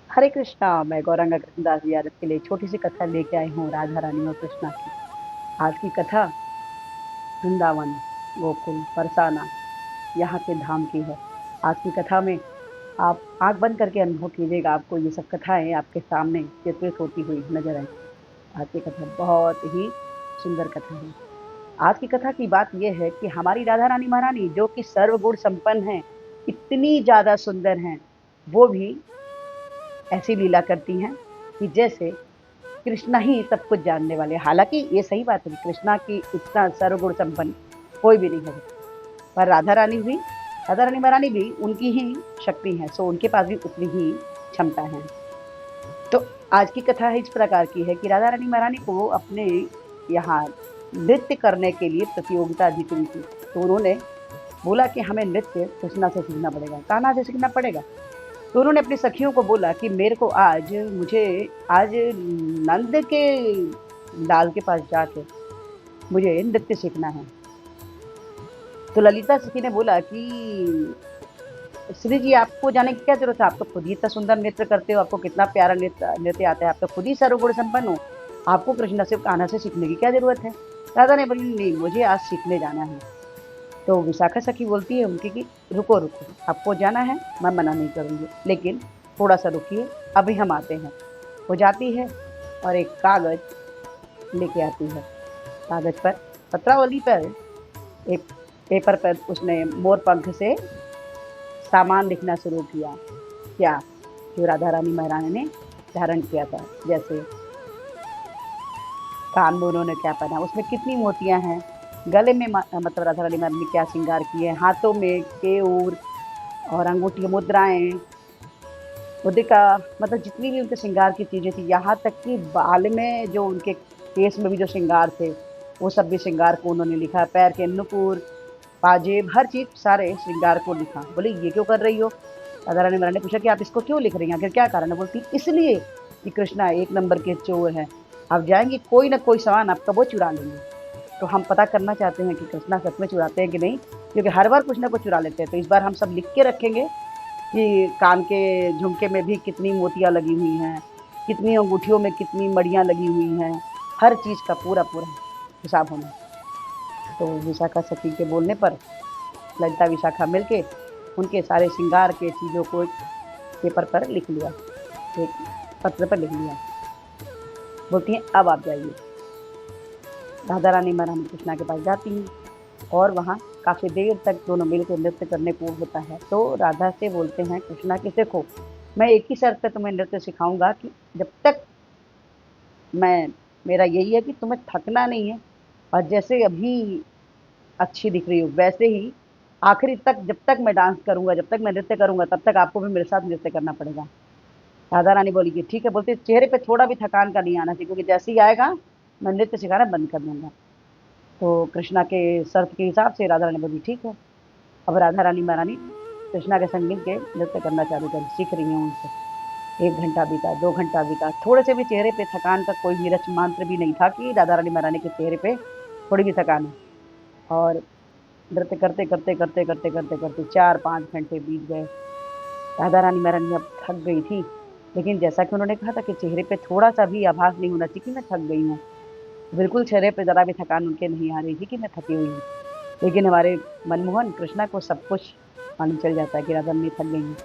हरे कृष्णा। मैं गौरांगा कृष्णदास जी आज के लिए छोटी सी कथा लेके आई हूँ, राधा रानी और कृष्णा की। आज की कथा वृंदावन, गोकुल, बरसाना, यहाँ के धाम की है। आज की कथा में आप आंख बंद करके अनुभव कीजिएगा, आपको ये सब कथाएं आपके सामने चित्रित होती हुई नजर आएंगी। आज की कथा बहुत ही सुंदर कथा है। आज की कथा की बात यह है कि हमारी राधा रानी महारानी जो कि सर्वगुण संपन्न है, इतनी ज्यादा सुंदर हैं, वो भी ऐसी लीला करती हैं कि जैसे कृष्णा ही सब कुछ जानने वाले हैं। हालांकि ये सही बात है कि कृष्णा की इतना सर्वगुण संपन्न कोई भी नहीं है, पर राधा रानी महारानी भी उनकी ही शक्ति है, सो उनके पास भी उतनी ही क्षमता है। तो आज की कथा इस प्रकार की है कि राधा रानी महारानी को अपने यहाँ नृत्य करने के लिए प्रतियोगिता जीत हुई थी। तो उन्होंने बोला कि हमें नृत्य कृष्णा से सीखना पड़ेगा, कान्हा से सीखना पड़ेगा। तो उन्होंने अपनी सखियों को बोला कि मेरे को मुझे आज नंद के लाल के पास जाके मुझे नृत्य सीखना है। तो ललिता सखी ने बोला कि श्री जी, आपको जाने की क्या जरूरत है, आप तो खुद ही इतना सुंदर नृत्य करते हो, आपको कितना प्यारा नृत्य नृत्य आता है, आप तो खुद ही सर्वगुण संपन्न हो, आपको कृष्णा से कान्हा से सीखने की क्या जरूरत है। राधा ने बोली नहीं, मुझे आज सीखने जाना है। तो विशाखा सखी बोलती है उनकी कि रुको रुको, आपको जाना है, मैं मना नहीं करूंगी, लेकिन थोड़ा सा रुकिए, अभी हम आते हैं। वो जाती है और एक कागज लेके आती है। कागज पर, पत्रावली पर, एक पेपर पर उसने मोर पंख से सामान लिखना शुरू किया। क्या? जो राधा रानी महारानी ने धारण किया था, जैसे कान में उन्होंने क्या पहना, उसमें कितनी मोतियां हैं, गले में मतलब राधा रानी महारानी ने क्या श्रृंगार किए, हाथों में केऊर और अंगूठी मुद्राएं, मुद्रिका, मतलब जितनी भी उनके श्रृंगार की चीजें थी, यहाँ तक कि बाल में जो उनके केस में भी जो श्रृंगार थे, वो सब भी श्रृंगार को उन्होंने लिखा। पैर के नुपुर, पाजेब, हर चीज, सारे श्रृंगार को लिखा। बोले ये क्यों कर रही हो? राधा रानी महारानी ने पूछा कि आप इसको क्यों लिख रही हैं, आखिर क्या कारण है? बोलती इसलिए कि कृष्णा एक नंबर के चोर है, आप जाएंगे कोई ना कोई सामान आपका वो चुरा लेंगे। तो हम पता करना चाहते हैं कि कृष्णा सच में चुराते हैं कि नहीं, क्योंकि हर बार कुछ ना कुछ चुरा लेते हैं। तो इस बार हम सब लिख के रखेंगे कि कान के झुमके में भी कितनी मोतियां लगी हुई हैं, कितनी अंगूठियों में कितनी मड़ियां लगी हुई हैं, हर चीज का पूरा पूरा हिसाब होना। तो विशाखा सखी के बोलने पर ललिता विशाखा मिलके उनके सारे श्रृंगार के चीजों को पेपर पर लिख लिया, एक पत्र पर लिख लिया। बोलती हैं अब आप जाइए। राधा रानी महारानी कृष्णा के पास जाती हैं और वहाँ काफी देर तक दोनों मिलकर नृत्य करने को होता है। तो राधा से बोलते हैं कृष्णा कि देखो, मैं एक ही शर्त पे तुम्हें नृत्य सिखाऊंगा कि जब तक मैं, मेरा यही है कि तुम्हें थकना नहीं है, और जैसे अभी अच्छी दिख रही हो वैसे ही आखिरी तक, जब तक मैं डांस करूंगा, जब तक मैं नृत्य करूंगा, तब तक आपको भी मेरे साथ नृत्य करना पड़ेगा। राधा रानी बोली कि ठीक है। बोलती चेहरे पे थोड़ा भी थकान का नहीं आना चाहिए, क्योंकि जैसे ही आएगा मैं नृत्य सिखाना बंद कर दूंगा। तो कृष्णा के शर्त के हिसाब से राधा रानी बोली ठीक है। अब राधा रानी महारानी कृष्णा के संग मिल के नृत्य करना चालू कर, सीख रही हैं उनसे। 1 घंटा बीता, 2 घंटा बीता, थोड़े से भी चेहरे पे थकान का कोई नीरज मात्र भी नहीं था कि राधा रानी महारानी के चेहरे पे थोड़ी भी थकान है। और नृत्य करते करते करते करते करते करते 4-5 घंटे बीत गए। राधा रानी महारानी अब थक गई थी, लेकिन जैसा कि उन्होंने कहा था कि चेहरे पे थोड़ा सा भी आभास नहीं होना चाहिए कि मैं थक गई हूँ, बिल्कुल चेहरे पे जरा भी थकान उनके नहीं आ रही थी कि मैं थकी हुई हूँ। लेकिन हमारे मनमोहन कृष्णा को सब कुछ मालूम चल जाता है कि राधा रानी थक गई हैं,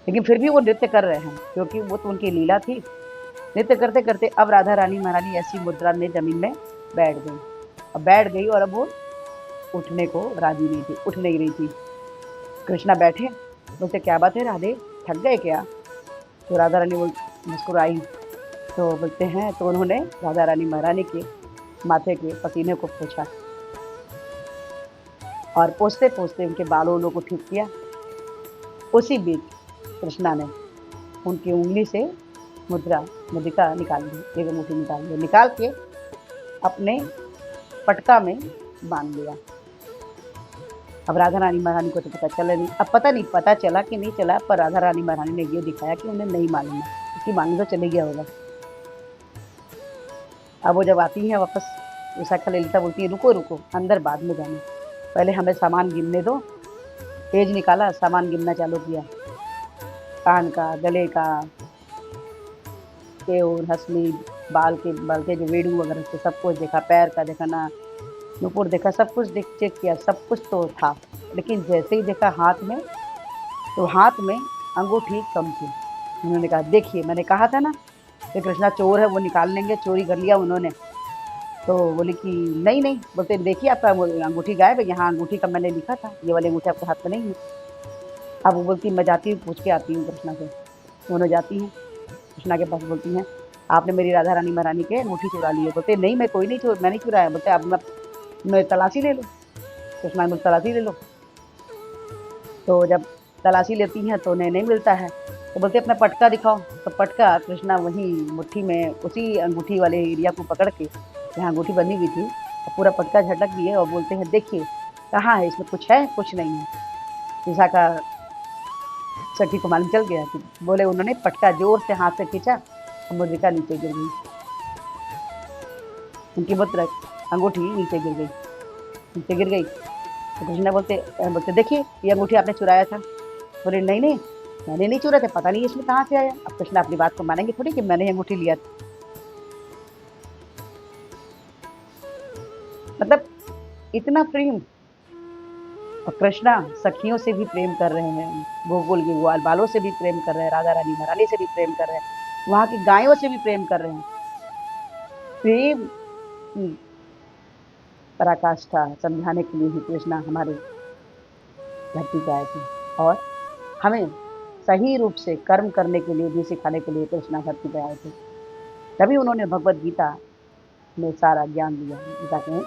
लेकिन फिर भी वो नृत्य कर रहे हैं, क्योंकि वो तो उनकी लीला थी। नृत्य करते करते अब राधा रानी महारानी ऐसी मुद्रा में जमीन में बैठ गई। अब बैठ गई और अब वो उठने को राजी नहीं थी, उठ नहीं रही थी। कृष्णा बैठे, बोलते क्या बात है राधे, थक गए क्या? तो राधा रानी बोल मुस्कुराई। तो बोलते हैं, तो उन्होंने राधा रानी महारानी के माथे के पसीने को पोंछा और पोंछते पोंछते उनके बालों को ठीक किया। उसी बीच कृष्णा ने उनकी उंगली से मुद्रा मुद्रिका निकाल दी, एक अंगूठी निकाल दी, निकाल के अपने पटका में बांध लिया। अब राधा रानी महारानी को तो पता चला नहीं, अब पता नहीं पता चला कि नहीं चला, पर राधा रानी महारानी ने ये दिखाया कि उन्हें नहीं मालूम है, उसकी मालूम तो चले गया होगा। अब वो जब आती है वापस, विशाखा ललिता बोलती है रुको रुको, अंदर बाद में जाना, पहले हमें सामान गिनने दो। पेज निकाला, सामान गिनना चालू किया, कान का, गले का, के और हंसली, बाल के जो वेणु वगैरह थे सब कुछ देखा, पैर का देखा ना, नुपुर देखा, सब कुछ देख चेक किया, सब कुछ तो था। लेकिन जैसे ही देखा हाथ में, तो हाथ में अंगूठी कम थी। उन्होंने कहा देखिए मैंने कहा था ना कि कृष्णा चोर है, वो निकाल लेंगे, चोरी कर लिया उन्होंने। तो बोली कि नहीं नहीं, बोलते देखिए आपका वो अंगूठी गायब है, यहाँ अंगूठी का मैंने लिखा था, ये वाली अंगूठी आपके हाथ में नहीं है। अब वो बोलती मैं जाती हूँ, पूछ के आती हूँ कृष्णा से। दोनों जाती हैं कृष्णा के पास, बोलती हैं आपने मेरी राधा रानी महारानी के अंगूठी चुरा ली है। बोलते नहीं मैं कोई नहीं चोर, मैं नहीं चुराया। बोलते अब मैं तलाशी ले लूँ। कृष्णा बोलते तलाशी ले लो। तो जब तलाशी लेती हैं तो उन्हें नहीं मिलता है, तो बोलते अपना पटका दिखाओ। तो पटका कृष्णा वहीं मुट्ठी में उसी अंगूठी वाले एरिया को पकड़ के, जहाँ अंगूठी बनी हुई थी, और पूरा पटका झटक दिए और बोलते हैं देखिए कहाँ है, इसमें कुछ है, कुछ नहीं है। विशाखा सखी को मालूम चल गया कि बोले उन्होंने पटका जोर से हाथ से खींचा और मुद्रिका नीचे गिर गई, उनकी मुद्रा अंगूठी नीचे गिर गई, नीचे गिर गई। तो कृष्णा बोलते बोलते देखिए ये अंगूठी आपने चुराया था। बोले नहीं नहीं मैंने नहीं चुराया था, पता नहीं इसमें कहाँ से आया। अब कृष्णा अपनी बात को मानेंगे थोड़ी कि मैंने ये अंगूठी लिया था। मतलब इतना प्रेम। और कृष्णा सखियों से भी प्रेम कर रहे हैं, गोकुल के ग्वाल बालों से भी प्रेम कर रहे हैं, राधा रानी महारानी से भी प्रेम कर रहे हैं, वहां की गायों से भी प्रेम कर रहे हैं। प्रेम की पराकाष्ठा समझाने के लिए ही कृष्णा हमारे धरती पे आए थे, और हमें सही रूप से कर्म करने के लिए भी सिखाने के लिए कृष्णा धरती पे आए थे। तभी उन्होंने भगवत गीता में सारा ज्ञान दिया। गीता के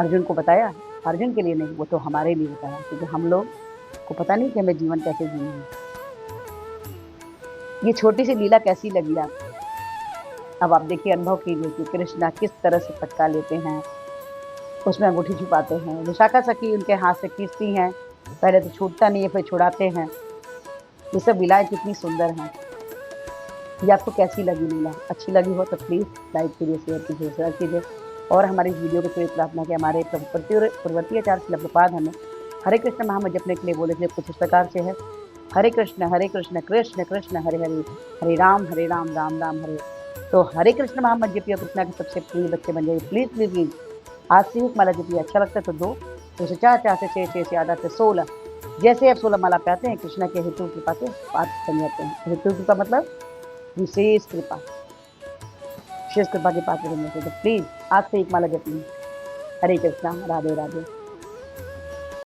अर्जुन को बताया, अर्जुन के लिए नहीं, वो तो हमारे लिए बताया, क्योंकि हम लोग को पता नहीं कि हमें जीवन कैसे जीना है। ये छोटी सी लीला कैसी लगी आपको? अब आप देखिए, अनुभव कीजिए कि कृष्णा किस तरह से पटका लेते हैं, उसमें अंगूठी छुपाते हैं। विशाखा सखी उनके हाथ से खींचती हैं, पहले तो छूटता नहीं है, फिर छुड़ाते हैं। ये सब लीलाएं कितनी सुंदर हैं। ये आपको कैसी लगी लीला? अच्छी लगी हो तो प्लीज़ लाइक कीजिए, शेयर कीजिए, शेयर कीजिए। और हमारी इस वीडियो को थोड़ी प्रार्थना कि हमारे प्रवर्ती आचार्य श्रील प्रभुपाद हमें हरे कृष्ण महामंत्र जपने के लिए बोले थे, कुछ इस प्रकार से है। हरे कृष्ण कृष्ण कृष्ण हरे हरे, हरे राम राम राम हरे। तो हरे कृष्ण महामंत्र जपिए, कृष्णा के सबसे प्रिय बच्चे बन जाइए प्लीज़ प्लीज़ प्लीज़। आज से ही माला जपिए, अच्छा लगता है तो 2, 204, 4 से 6, 6 से 8 से 16। जैसे आप 16 माला पाते हैं, कृष्णा के हेतु कृपा से पात्र बन जाते हैं। हेतु कृपा मतलब विशेष कृपा, विशेष कृपा के पात्र बनने से। तो प्लीज़ आज से एक माला जपिए। हरे कृष्णा, राधे राधे।